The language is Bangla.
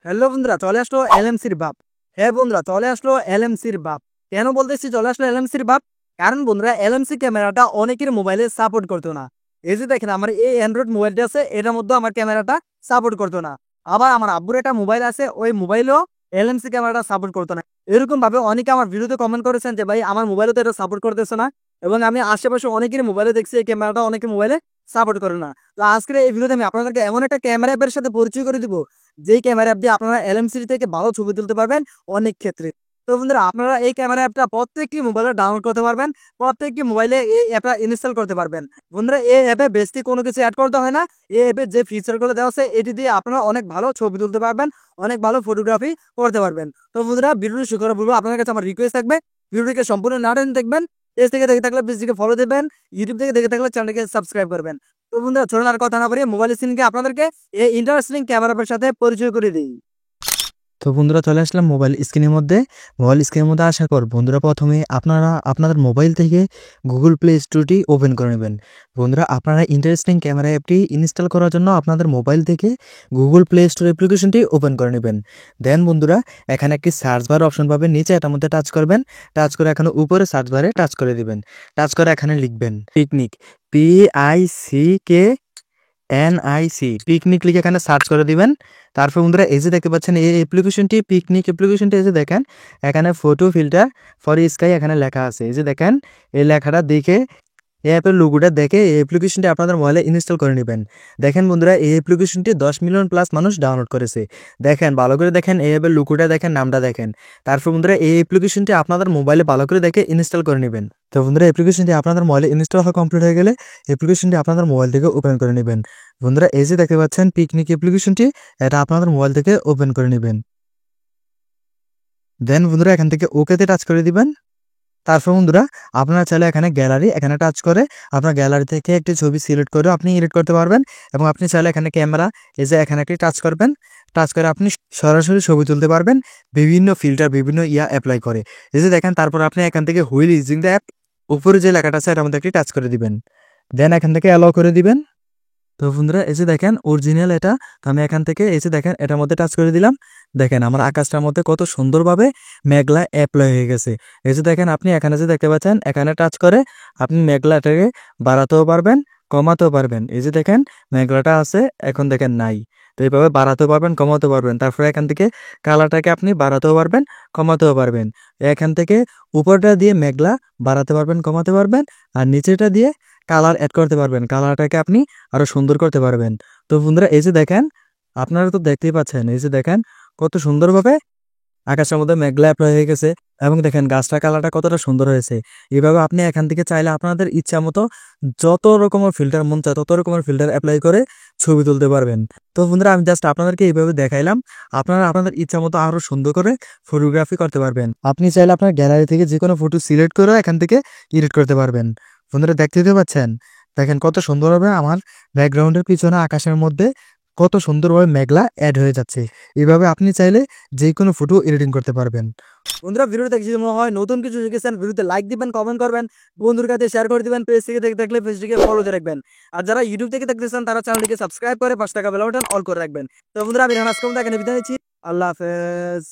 হ্যালো বন্ধুরা, চলে আসলো এলএমসির বাপ। হ্যাঁ বন্ধুরা, চলে আসলো এলএমসির বাপ। কেন বলতেছি চলে আসলো এলএমসির বাপ? কারণ বন্ধুরা, এলএমসি ক্যামেরাটা অনেকের মোবাইলে সাপোর্ট করতো না। এই যে দেখেন, আমার এই অ্যান্ড্রয়েড মোবাইলটা আছে, এটার মধ্যে আমার ক্যামেরাটা সাপোর্ট করতো না। আবার আমার আব্বুর একটা মোবাইল আছে, ওই মোবাইলেও এলএমসি ক্যামেরাটা সাপোর্ট করতো না। এরকম ভাবে অনেকে আমার ভিডিওতে কমেন্ট করেছেন যে ভাই, আমার মোবাইলে তো এটা সাপোর্ট করতেছে না। এবং আমি আশেপাশে অনেকের মোবাইলে দেখছি এই ক্যামেরাটা অনেকের মোবাইলে সাপোর্ট করে না। তো আজকের এই ভিডিওতে আমি আপনাদেরকে এমন একটা ক্যামেরা অ্যাপের সাথে পরিচয় করে দিব, যেই ক্যামেরা অ্যাপ দিয়ে আপনারা এলএমসি থেকে ভালো ছবি তুলতে পারবেন অনেক ক্ষেত্রে। তো বন্ধুরা, আপনারা এই ক্যামেরা অ্যাপটা প্রত্যেকটি মোবাইলে ডাউনলোড করতে পারবেন, প্রত্যেকটি মোবাইলে এই অ্যাপটা ইনস্টল করতে পারবেন। বন্ধুরা, এই অ্যাপে বেশি কোনো কিছু অ্যাড করতে হয় না। এই অ্যাপে যে ফিচারগুলো দেওয়া আছে, এটি দিয়ে আপনারা অনেক ভালো ছবি তুলতে পারবেন, অনেক ভালো ফটোগ্রাফি করতে পারবেন। তো বন্ধুরা, ভিডিওটি শুরু করার পূর্বে আপনার কাছে আমার রিকোয়েস্ট থাকবে, ভিডিওটিকে সম্পূর্ণ না টেনে দেখবেন। পেজ থেকে দেখে থাকলে পেজটিকে ফলো দেবেন, ইউটিউব থেকে দেখে থাকলে চ্যানেলটিকে সাবস্ক্রাইব করবেন। তো বন্ধুরা, চলুন আর কথা না বাড়িয়ে মোবাইল স্ক্রিনকে আপনাদেরকে এই ইন্টারেস্টিং ক্যামেরার সাথে পরিচয় করে দিই। তো বন্ধুরা, চলে আসলাম মোবাইল স্ক্রিনের মধ্যে আসার পর বন্ধুরা, প্রথমে আপনারা আপনাদের মোবাইল থেকে গুগল প্লে স্টোরটি ওপেন করে নেবেন। বন্ধুরা, আপনারা ইন্টারেস্টিং ক্যামেরা অ্যাপটি ইনস্টল করার জন্য আপনাদের মোবাইল থেকে গুগল প্লে স্টোর অ্যাপ্লিকেশনটি ওপেন করে নেবেন। দেন বন্ধুরা, এখানে একটি সার্চ বার অপশন পাবেন, নিচে এটার মধ্যে টাচ করবেন। টাচ করে এখানে উপরে সার্চ বারে টাচ করে দিবেন। টাচ করে এখানে লিখবেন পিকনিক, পিকনিক লিখে এখানে সার্চ করে দিবেন। তারপর বন্ধুরা, এই যে দেখতে পাচ্ছেন এই অ্যাপ্লিকেশনটি, পিকনিক অ্যাপ্লিকেশনটি, এই যে দেখেন এখানে ফটো ফিল্টার ফর স্কাই এখানে লেখা আছে। এই যে দেখেন, এই লেখাটা দেখে এই অ্যাপের লোগোটা দেখে এই অ্যাপ্লিকেশনটি আপনাদের মোবাইলে ইনস্টল করে নেবেন। দেখেন বন্ধুরা, এই অ্যাপ্লিকেশনটি 10 মিলিয়ন প্লাস মানুষ ডাউনলোড করেছে। দেখেন, ভালো করে দেখেন, এই অ্যাপের লোগোটা দেখেন, নামটা দেখেন। তারপর বন্ধুরা, এই অ্যাপ্লিকেশনটি আপনাদের মোবাইলে ভালো করে দেখে ইনস্টল করে নেবেন। তো বন্ধুরা, অ্যাপ্লিকেশনটি আপনাদের মোবাইলে ইনস্টল হওয়া কমপ্লিট হয়ে গেলে অ্যাপ্লিকেশনটি আপনাদের মোবাইল থেকে ওপেন করে নেবেন। বন্ধুরা, এই যে দেখতে পাচ্ছেন পিকনিক অ্যাপ্লিকেশনটি, এটা আপনাদের মোবাইল থেকে ওপেন করে নেবেন। দেন বন্ধুরা, এখান থেকে ওকেতে টাচ করে দিবেন। তারপর বন্ধুরা, আপনারা চাইলে এখানে গ্যালারি এখানে টাচ করে আপনার গ্যালারি থেকে একটি ছবি সিলেক্ট করে আপনি এডিট করতে পারবেন। এবং আপনি চাইলে এখানে ক্যামেরা, এই যে এখানে একটি টাচ করবেন। টাচ করে আপনি সরাসরি ছবি তুলতে পারবেন বিভিন্ন ফিল্টার, বিভিন্ন অ্যাপ্লাই করে। এই যে দেখেন, তারপর আপনি এখান থেকে হুইল ইউজিং দ্য অ্যাপ, উপরে যে লেখাটা আছে এটার মধ্যে একটি টাচ করে দিবেন। দেন এখান থেকে অ্যালাউ করে দিবেন। তো বন্ধুরা, এই যে দেখেন অরিজিনাল এটা। তো আমি এখান থেকে এই যে দেখেন এটার মধ্যে টাচ করে দিলাম। দেখেন আমার আকাশটার মধ্যে কত সুন্দরভাবে মেঘলা অ্যাপ্লাই হয়ে গেছে। এই যে দেখেন, আপনি এখানে যে দেখতে পাচ্ছেন, এখানে টাচ করে আপনি মেঘলাটাকে বাড়াতেও পারবেন, কমাতেও পারবেন। এই যে দেখেন মেঘলাটা আছে, এখন দেখেন নাই। তো এইভাবে বাড়াতেও পারবেন, কমাতেও পারবেন। তারপরে এখান থেকে কালারটাকে আপনি বাড়াতেও পারবেন, কমাতেও পারবেন। এখান থেকে উপরটা দিয়ে মেঘলা বাড়াতে পারবেন, কমাতে পারবেন। আর নিচেটা দিয়ে কালার অ্যাড করতে পারবেন, কালারটাকে আপনি আরো সুন্দর করতে পারবেন। তো বন্ধুরা, এই যে দেখেন, আপনারা তো দেখতেই পাচ্ছেন, এই যে দেখেন কত সুন্দরভাবে আকাশের মধ্যে মেঘলা অ্যাপ্লাই হয়ে গেছে। এবং দেখেন গাছটা কালারটা কতটা সুন্দর হয়েছে। এইভাবে আপনি এখান থেকে চাইলে আপনাদের ইচ্ছা মতো যত রকমের ফিল্টার মন চায় তত রকমের ফিল্টার অ্যাপ্লাই করে ছবি তুলতে পারবেন। তো বন্ধুরা, আমি জাস্ট আপনাদেরকে এইভাবে দেখাইলাম। আপনারা আপনাদের ইচ্ছা মতো আরো সুন্দর করে ফটোগ্রাফি করতে পারবেন। আপনি চাইলে আপনার গ্যালারি থেকে যে কোনো ফটো সিলেক্ট করে এখান থেকে এডিট করতে পারবেন। বন্ধুরা, দেখতে পাচ্ছেন, দেখেন কত সুন্দরভাবে আমার ব্যাকগ্রাউন্ডের পিছনে আকাশের মধ্যে কত সুন্দরভাবে মেঘলা অ্যাড হয়ে যাচ্ছে। এইভাবে আপনি চাইলে যে কোনো ফটো এডিটিং করতে পারবেন। বন্ধুরা, ভিডিওটা দেখে যদি মনে হয় নতুন কিছু শিখেছেন, ভিডিওতে লাইক দিবেন, কমেন্ট করবেন, বন্ধুর কাছে শেয়ার করে দিবেন। পেজ থেকে দেখে থাকলে পেজটিকে ফলো দিয়ে রাখবেন। আর যারা ইউটিউব থেকে দেখতেছেন তারা চ্যানেলটিকে সাবস্ক্রাইব করে 5 টাকা বেল বাটন অল করে রাখবেন। তো বন্ধুরা, আমি রানাস কম এখানে বিদায় নিচ্ছি। আল্লাহ হাফেজ।